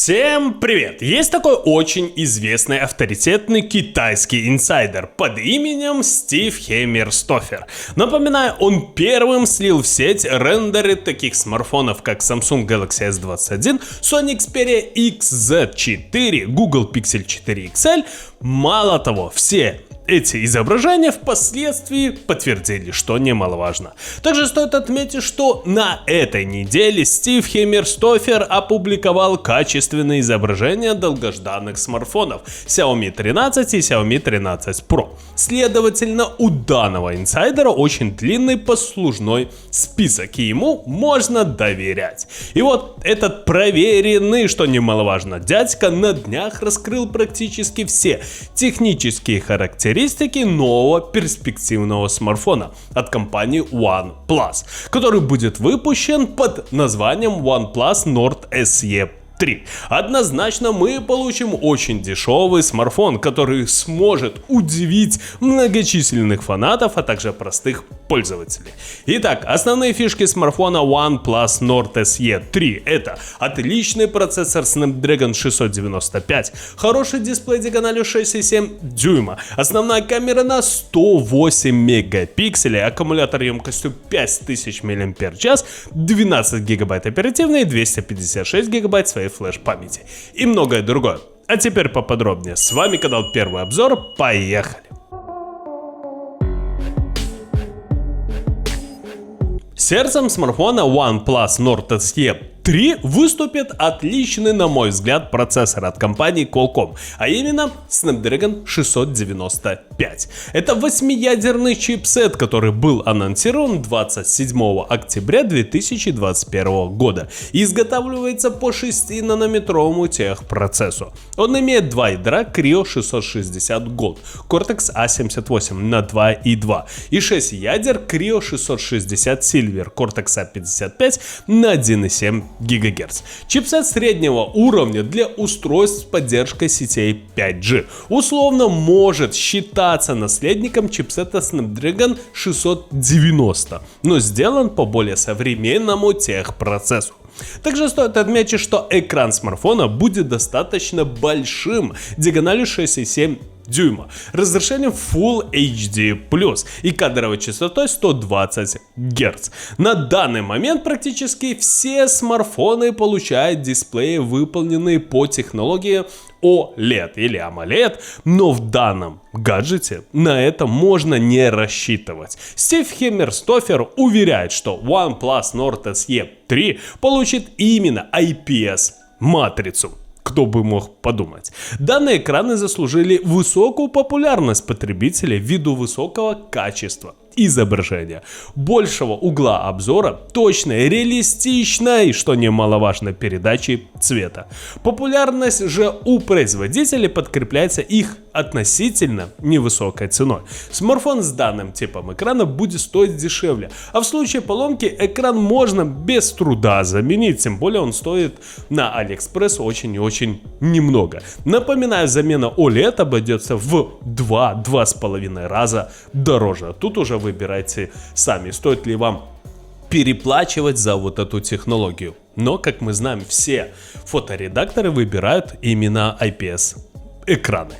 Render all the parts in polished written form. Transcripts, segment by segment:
Всем привет! Есть такой очень известный авторитетный китайский инсайдер под именем Стив Хеймерстофер. Напоминаю, он первым слил в сеть рендеры таких смартфонов, как Samsung Galaxy S21, Sony Xperia XZ4, Google Pixel 4 XL. Мало того, все эти изображения впоследствии подтвердили, что немаловажно. Также стоит отметить, что на этой неделе Стив Хеймерстофер опубликовал качественные изображения долгожданных смартфонов Xiaomi 13 и Xiaomi 13 Pro. Следовательно, у данного инсайдера очень длинный послужной список, и ему можно доверять. И вот этот проверенный, что немаловажно, дядька на днях раскрыл практически все технические характеристики нового перспективного смартфона от компании OnePlus, который будет выпущен под названием OnePlus Nord SE 3. Однозначно мы получим очень дешевый смартфон, который сможет удивить многочисленных фанатов, а также простых пользователей. Итак, основные фишки смартфона OnePlus Nord SE 3 это отличный процессор Snapdragon 695, хороший дисплей диагональю 6,7 дюйма, основная камера на 108 мегапикселей, аккумулятор емкостью 5000 мАч, 12 гигабайт оперативной и 256 гигабайт своей флеш-памяти и многое другое. А теперь поподробнее. С вами канал Первый Обзор. Поехали! Сердцем смартфона OnePlus Nord SE 3 выступит отличный, на мой взгляд, процессор от компании Qualcomm, а именно Snapdragon 695. Это 8-ядерный чипсет, который был анонсирован 27 октября 2021 года и изготавливается по 6-нанометровому техпроцессу. Он имеет два ядра Creo 660 Gold, Cortex A78 на 2,2 и 6 ядер Creo 660 Silver, Cortex A55 на 1,7 ГГц. Чипсет среднего уровня для устройств с поддержкой сетей 5G. Условно может считаться наследником чипсета Snapdragon 690, но сделан по более современному техпроцессу. Также стоит отметить, что экран смартфона будет достаточно большим, диагональю 6,7 дюйма, разрешением Full HD+, и кадровой частотой 120 Гц. На данный момент практически все смартфоны получают дисплеи, выполненные по технологии OLED или AMOLED, но в данном гаджете на это можно не рассчитывать. Стив Хеймерстофер уверяет, что OnePlus Nord SE 3 получит именно IPS-матрицу. Кто бы мог подумать. Данные экраны заслужили высокую популярность потребителей ввиду высокого качества изображения, большего угла обзора, точной, реалистичной, что немаловажно, передачи цвета. Популярность же у производителей подкрепляется их относительно невысокой ценой. Смартфон с данным типом экрана будет стоить дешевле, а в случае поломки экран можно без труда заменить, тем более он стоит на AliExpress очень и очень немного. Напоминаю, замена OLED обойдется в 2-2,5 раза дороже. Тут уже выбирайте сами, стоит ли вам переплачивать за вот эту технологию. Но, как мы знаем, все фоторедакторы выбирают именно IPS экраны.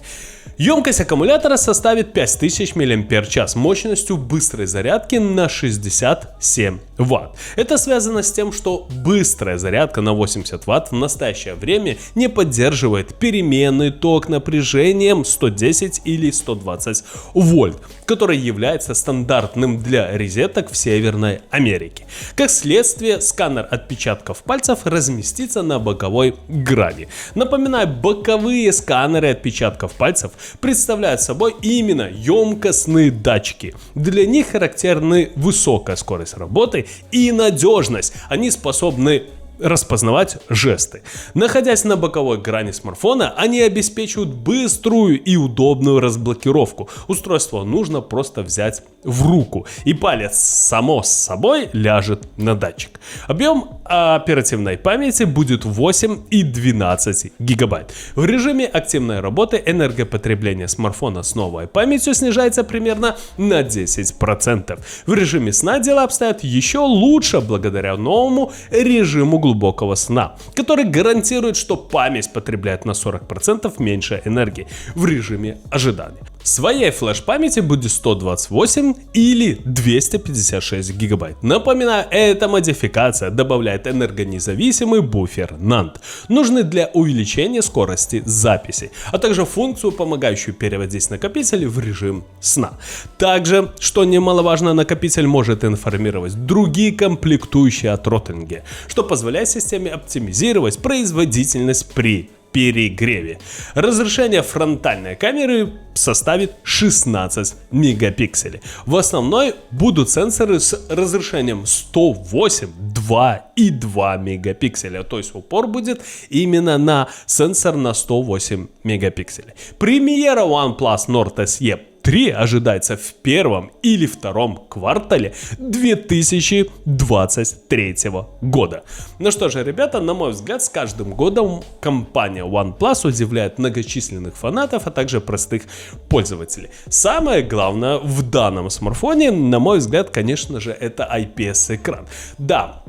Емкость аккумулятора составит 5000 мАч мощностью быстрой зарядки на 67 Вт. Это связано с тем, что быстрая зарядка на 80 Вт в настоящее время не поддерживает переменный ток напряжением 110 или 120 вольт, который является стандартным для розеток в Северной Америке. Как следствие, сканер отпечатков пальцев разместится на боковой грани. Напоминаю, боковые сканеры отпечатков пальцев представляют собой именно емкостные датчики. Для них характерны высокая скорость работы и надежность. Они способны распознавать жесты. Находясь на боковой грани смартфона, они обеспечивают быструю и удобную разблокировку. Устройство нужно просто взять в руку, и палец само собой ляжет на датчик. Объем оперативной памяти будет 8 и 12 гигабайт. В режиме активной работы энергопотребление смартфона с новой памятью снижается примерно на 10%. В режиме сна дела обстоят еще лучше благодаря новому режиму глубокого сна, который гарантирует, что память потребляет на 40% меньше энергии в режиме ожидания. Своей флеш-памяти будет 128 или 256 гигабайт. Напоминаю, эта модификация добавляет энергонезависимый буфер NAND, нужный для увеличения скорости записи, а также функцию, помогающую переводить накопитель в режим сна. Также, что немаловажно, накопитель может информировать другие комплектующие о тротлинге, что позволяет системе оптимизировать производительность при перегреве. Разрешение фронтальной камеры составит 16 мегапикселей. В основной будут сенсоры с разрешением 108, 2 и 2 мегапикселя. То есть упор будет именно на сенсор на 108 мегапикселей. Премьера OnePlus Nord SE 3 ожидается в первом или втором квартале 2023 года. Ну что же, ребята, на мой взгляд, с каждым годом компания OnePlus удивляет многочисленных фанатов, а также простых пользователей. Самое главное в данном смартфоне, на мой взгляд, конечно же, это IPS-экран. Да,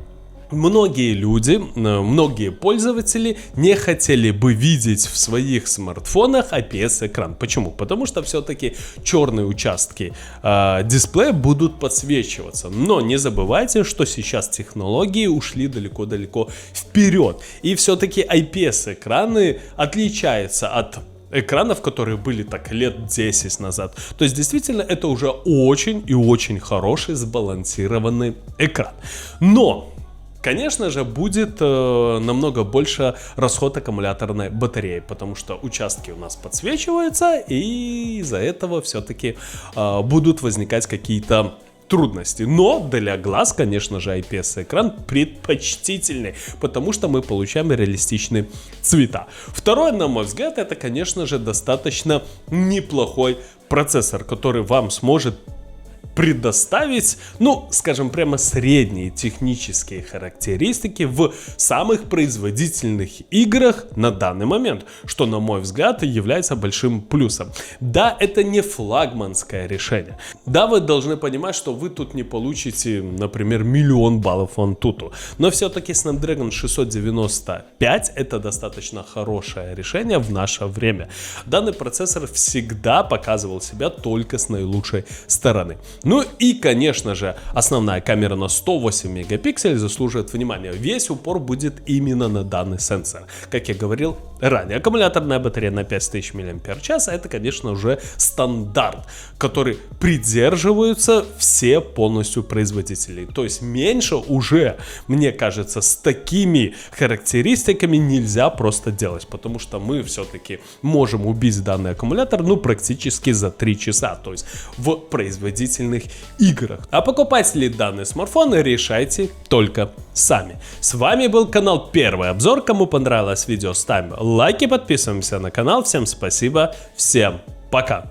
многие люди, многие пользователи не хотели бы видеть в своих смартфонах IPS-экран. Почему? Потому что все-таки черные участки дисплея будут подсвечиваться. Но не забывайте, что сейчас технологии ушли далеко-далеко вперед. И все-таки IPS-экраны отличаются от экранов, которые были так лет 10 назад. То есть действительно это уже очень и очень хороший сбалансированный экран. Но конечно же, будет намного больше расход аккумуляторной батареи, потому что участки у нас подсвечиваются, и из-за этого все-таки будут возникать какие-то трудности. Но для глаз, конечно же, IPS-экран предпочтительный, потому что мы получаем реалистичные цвета. Второе, на мой взгляд, это, конечно же, достаточно неплохой процессор, который вам сможет предоставить, ну, скажем прямо, средние технические характеристики в самых производительных играх на данный момент, что, на мой взгляд, является большим плюсом. Да, это не флагманское решение. Да, вы должны понимать, что вы тут не получите, например, 1 000 000 баллов Antutu, но все-таки Snapdragon 695 это достаточно хорошее решение в наше время. Данный процессор всегда показывал себя только с наилучшей стороны. Ну и, конечно же, основная камера на 108 мегапикселей заслуживает внимания. Весь упор будет именно на данный сенсор. Как я говорил ранее, аккумуляторная батарея на 5000 мАч, это, конечно, уже стандарт, который придерживаются все полностью производители. То есть меньше уже, мне кажется, с такими характеристиками нельзя просто делать, потому что мы все-таки можем убить данный аккумулятор, ну, практически за 3 часа, то есть в производительных играх. А покупать ли данный смартфон, решайте только сами. С вами был канал Первый Обзор. Кому понравилось видео, ставим лайки, подписываемся на канал. Всем спасибо, всем пока.